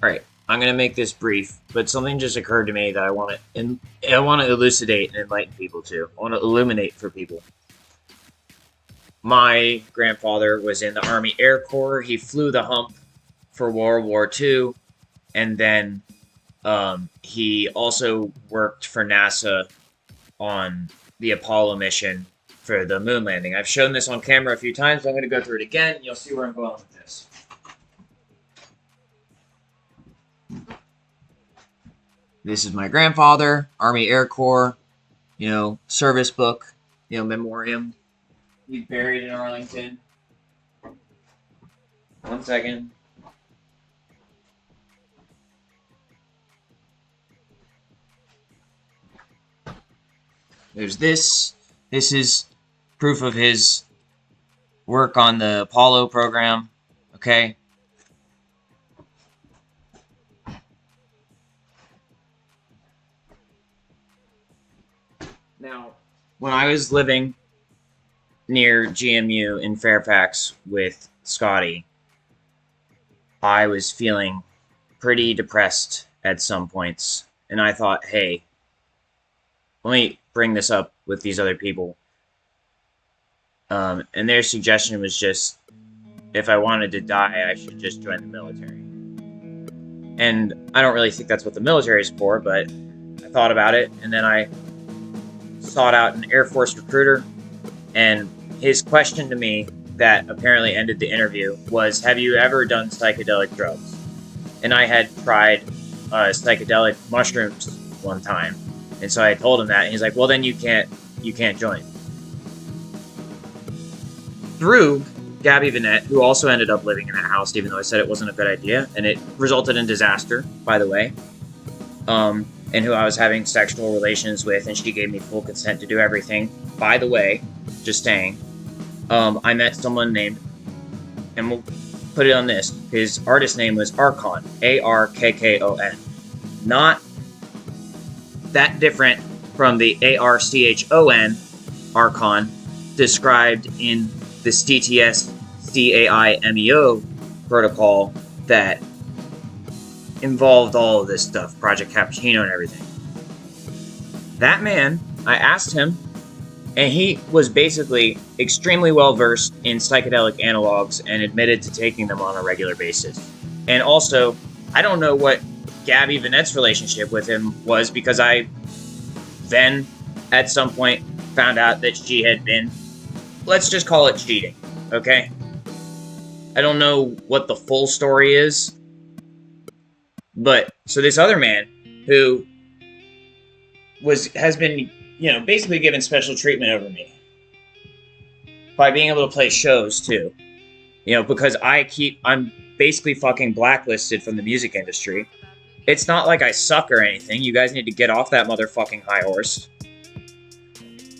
All right, I'm gonna make this brief, but something just occurred to me that I want to elucidate and enlighten people to. I want to illuminate for people. My grandfather was in the Army Air Corps. He flew the hump for World War II, and then he also worked for NASA on the Apollo mission for the moon landing. I've shown this on camera a few times, but I'm going to go through it again. You'll see where I'm going with this. This is my grandfather, Army Air Corps, service book, memoriam. He's buried in Arlington. One second. There's this. This is proof of his work on the Apollo program. Okay. Now, when I was living near GMU in Fairfax with Scotty, I was feeling pretty depressed at some points. And I thought, hey, let me bring this up with these other people. And their suggestion was just, if I wanted to die, I should just join the military. And I don't really think that's what the military is for, but I thought about it, and then I sought out an Air Force recruiter, and his question to me that apparently ended the interview was, have you ever done psychedelic drugs? And I had tried psychedelic mushrooms one time. And so I told him that, and he's like, well, then you can't join. Through Gabby Vanette, who also ended up living in that house, even though I said it wasn't a good idea, and it resulted in disaster, by the way, and who I was having sexual relations with, and she gave me full consent to do everything. By the way, just saying, I met someone named, and we'll put it on this, his artist name was Arkon, Arkkon. Not that different from the Archon, Arkon, described in the CTS CAIMEO protocol that involved all of this stuff, Project Cappuccino and everything. That man, I asked him, and he was basically extremely well versed in psychedelic analogs and admitted to taking them on a regular basis. And also, I don't know what Gabby Vanette's relationship with him was, because I then at some point found out that she had been, let's just call it cheating, okay? I don't know what the full story is, but so this other man who has been, basically given special treatment over me by being able to play shows too, because I'm basically fucking blacklisted from the music industry. It's not like I suck or anything. You guys need to get off that motherfucking high horse.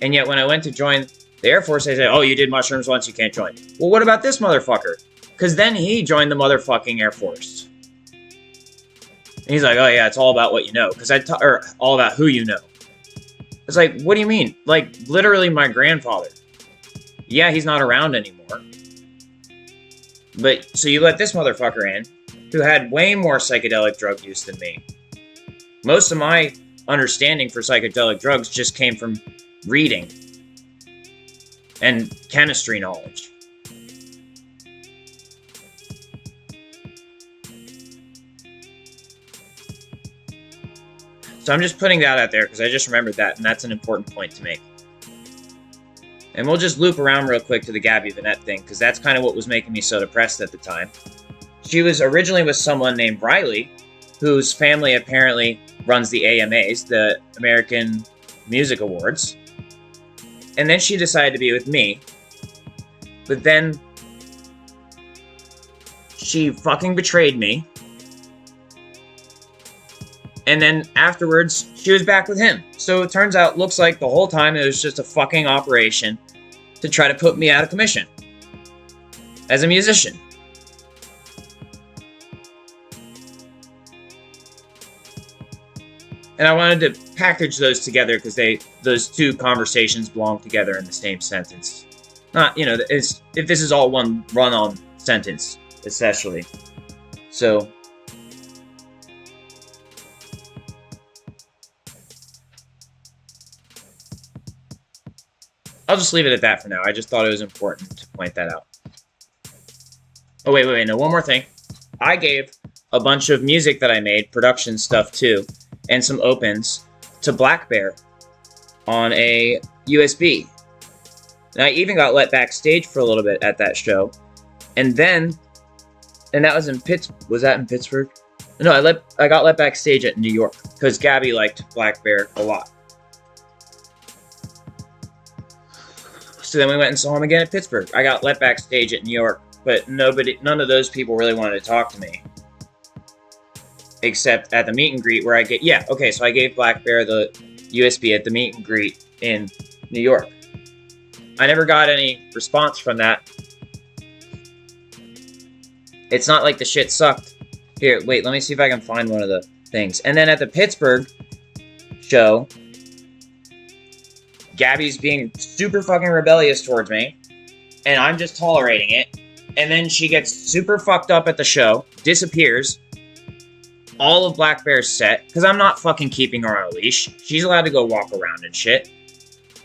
And yet when I went to join the Air Force, they said, oh, you did mushrooms once, you can't join. Well, what about this motherfucker? Because then he joined the motherfucking Air Force. And he's like, oh yeah, it's all about what you know. Or all about who you know. It's like, what do you mean? Like, literally my grandfather. Yeah, he's not around anymore. But, so you let this motherfucker in, who had way more psychedelic drug use than me. Most of my understanding for psychedelic drugs just came from reading and chemistry knowledge. So I'm just putting that out there because I just remembered that, and that's an important point to make. And we'll just loop around real quick to the Gabby Vanette thing, because that's kind of what was making me so depressed at the time. She was originally with someone named Riley, whose family apparently runs the AMAs, the American Music Awards. And then she decided to be with me. But then she fucking betrayed me. And then afterwards, she was back with him. So it turns out, looks like the whole time it was just a fucking operation to try to put me out of commission as a musician. And I wanted to package those together because those two conversations belong together in the same sentence. Not, if this is all one run-on sentence, essentially. So, I'll just leave it at that for now. I just thought it was important to point that out. Oh, wait. No, one more thing. I gave a bunch of music that I made, production stuff too, and some opens to Black Bear on a USB. And I even got let backstage for a little bit at that show. And that was in Pittsburgh. Was that in Pittsburgh? No, I got let backstage at New York because Gabby liked Black Bear a lot. So then we went and saw him again at Pittsburgh. I got let backstage at New York, but none of those people really wanted to talk to me. Except at the meet and greet where so I gave Black Bear the USB at the meet and greet in New York. I never got any response from that. It's not like the shit sucked. Here, wait, let me see if I can find one of the things. And then at the Pittsburgh show, Gabby's being super fucking rebellious towards me, and I'm just tolerating it. And then she gets super fucked up at the show, disappears. All of Black Bear's set, because I'm not fucking keeping her on a leash. She's allowed to go walk around and shit.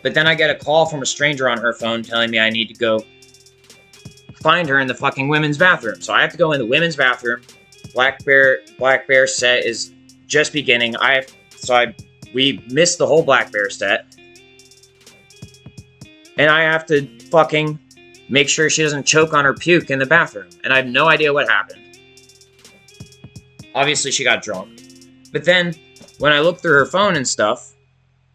But then I get a call from a stranger on her phone telling me I need to go find her in the fucking women's bathroom. So I have to go in the women's bathroom. Black Bear set is just beginning. We missed the whole Black Bear set. And I have to fucking make sure she doesn't choke on her puke in the bathroom. And I have no idea what happened. Obviously, she got drunk. But then, when I look through her phone and stuff,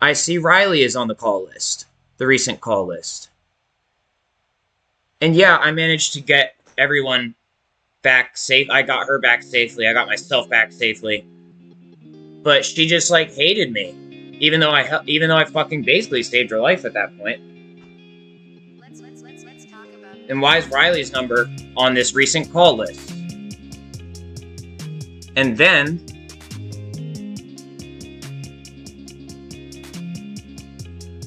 I see Riley is on the call list. The recent call list. And yeah, I managed to get everyone back safe. I got her back safely. I got myself back safely. But she just, hated me. Even though I fucking basically saved her life at that point. Let's talk about it. And why is Riley's number on this recent call list? And then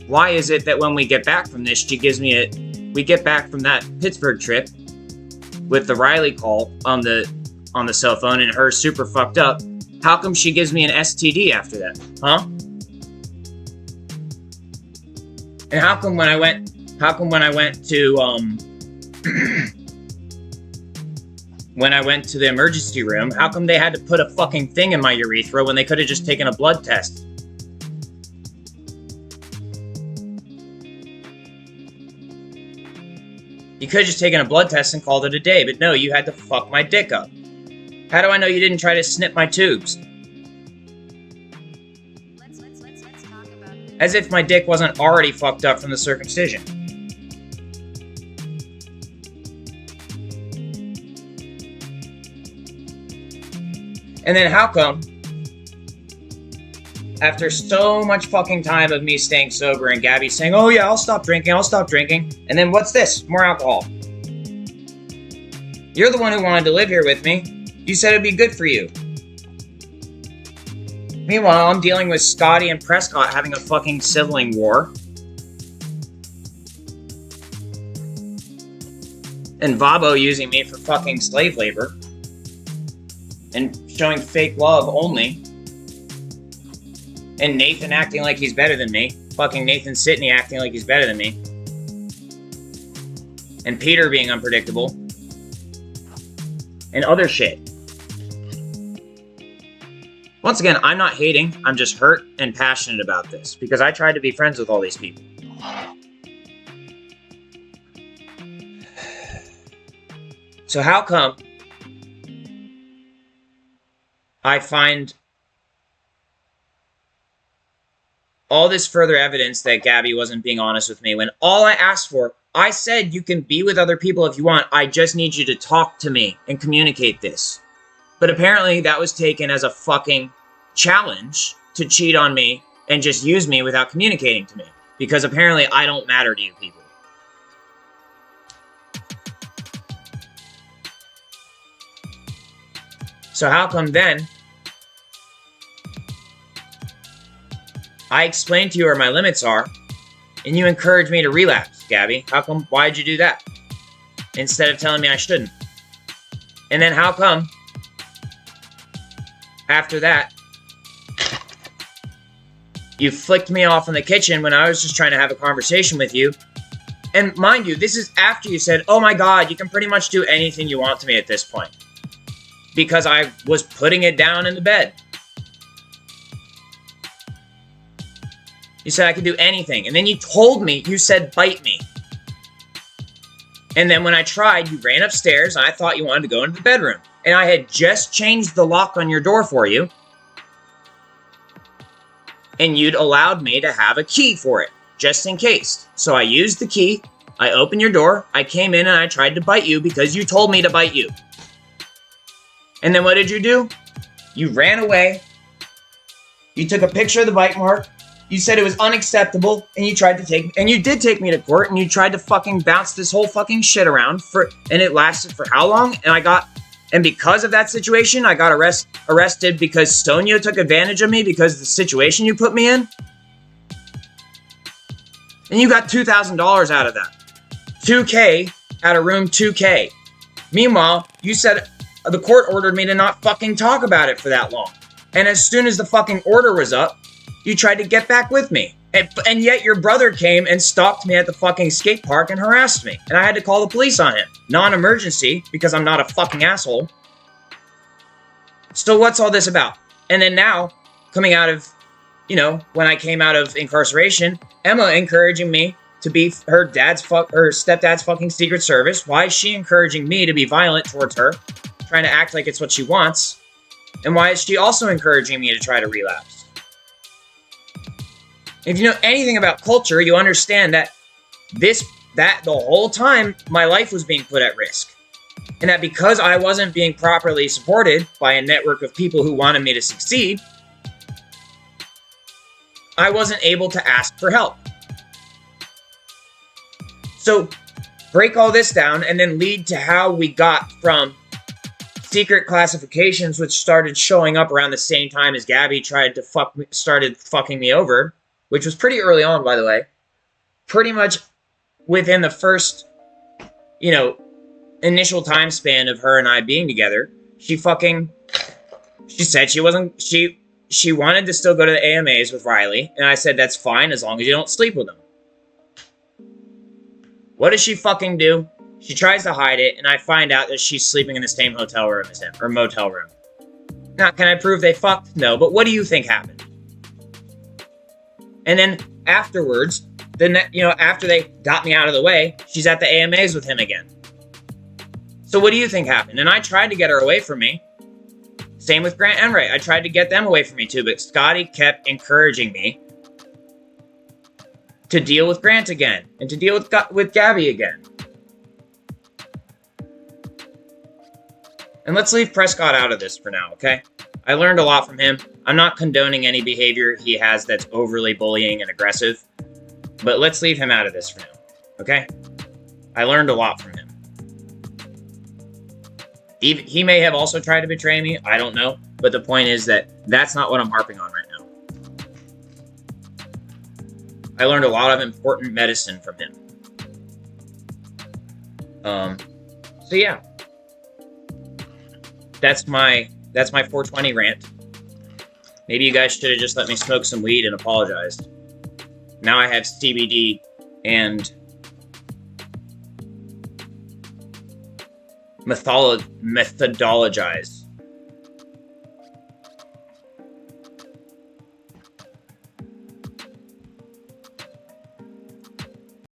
why is it that when we get back from this, we get back from that Pittsburgh trip with the Riley call on the cell phone and her super fucked up, how come she gives me an STD after that? Huh? And how come when I went to when I went to the emergency room, how come they had to put a fucking thing in my urethra when they could have just taken a blood test? You could have just taken a blood test and called it a day, but no, you had to fuck my dick up. How do I know you didn't try to snip my tubes? Let's talk about it. As if my dick wasn't already fucked up from the circumcision. And then how come, after so much fucking time of me staying sober and Gabby saying, oh yeah, I'll stop drinking, and then what's this? More alcohol. You're the one who wanted to live here with me. You said it'd be good for you. Meanwhile, I'm dealing with Scotty and Prescott having a fucking sibling war. And Vabo using me for fucking slave labor. And showing fake love only. And Nathan acting like he's better than me. Fucking Nathan Sidney acting like he's better than me. And Peter being unpredictable. And other shit. Once again, I'm not hating. I'm just hurt and passionate about this. Because I tried to be friends with all these people. So how come I find all this further evidence that Gabby wasn't being honest with me when all I asked for, I said you can be with other people if you want, I just need you to talk to me and communicate this. But apparently that was taken as a fucking challenge to cheat on me and just use me without communicating to me. Because apparently I don't matter to you people. So how come then I explained to you where my limits are, and you encourage me to relapse, Gabby? How come? Why'd you do that? Instead of telling me I shouldn't. And then how come, after that, you flicked me off in the kitchen when I was just trying to have a conversation with you, And mind you, this is after you said, oh my god, you can pretty much do anything you want to me at this point. Because I was putting it down in the bed. You said I could do anything. And then you told me, you said, bite me. And then when I tried, you ran upstairs, and I thought you wanted to go into the bedroom. And I had just changed the lock on your door for you. And you'd allowed me to have a key for it, just in case. So I used the key, I opened your door, I came in and I tried to bite you because you told me to bite you. And then what did you do? You ran away. You took a picture of the bite mark. You said it was unacceptable, and you did take me to court, and you tried to fucking bounce this whole fucking shit around and it lasted for how long? And because of that situation, I got arrested because Stonio took advantage of me because of the situation you put me in. And you got $2,000 out of that. $2K out of room 2K. Meanwhile, you said the court ordered me to not fucking talk about it for that long. And as soon as the fucking order was up, you tried to get back with me. And yet your brother came and stopped me at the fucking skate park and harassed me. And I had to call the police on him. Non-emergency, because I'm not a fucking asshole. So what's all this about? And then now, coming out of, when I came out of incarceration, Emma encouraging me to be her stepdad's fucking Secret Service. Why is she encouraging me to be violent towards her? Trying to act like it's what she wants? And why is she also encouraging me to try to relapse? If you know anything about culture, you understand that the whole time my life was being put at risk. And that because I wasn't being properly supported by a network of people who wanted me to succeed, I wasn't able to ask for help. So break all this down and then lead to how we got from secret classifications, which started showing up around the same time as Gabby started fucking me over, which was pretty early on, by the way. Pretty much within the first, initial time span of her and I being together, she said she wanted to still go to the AMAs with Riley, and I said that's fine as long as you don't sleep with him. What does she fucking do? She tries to hide it, and I find out that she's sleeping in the same hotel room as him, or motel room. Now, can I prove they fucked? No, but what do you think happened? And then afterwards, after they got me out of the way, she's at the AMAs with him again. So what do you think happened? And I tried to get her away from me. Same with Grant and Ray. I tried to get them away from me too, but Scotty kept encouraging me to deal with Grant again and to deal with Gabby again. And let's leave Prescott out of this for now, okay? I learned a lot from him. I'm not condoning any behavior he has that's overly bullying and aggressive, but let's leave him out of this for now, okay? I learned a lot from him. He may have also tried to betray me, I don't know, but the point is that that's not what I'm harping on right now. I learned a lot of important medicine from him. So yeah. That's my 420 rant. Maybe you guys should have just let me smoke some weed and apologized. Now I have CBD and methodologize.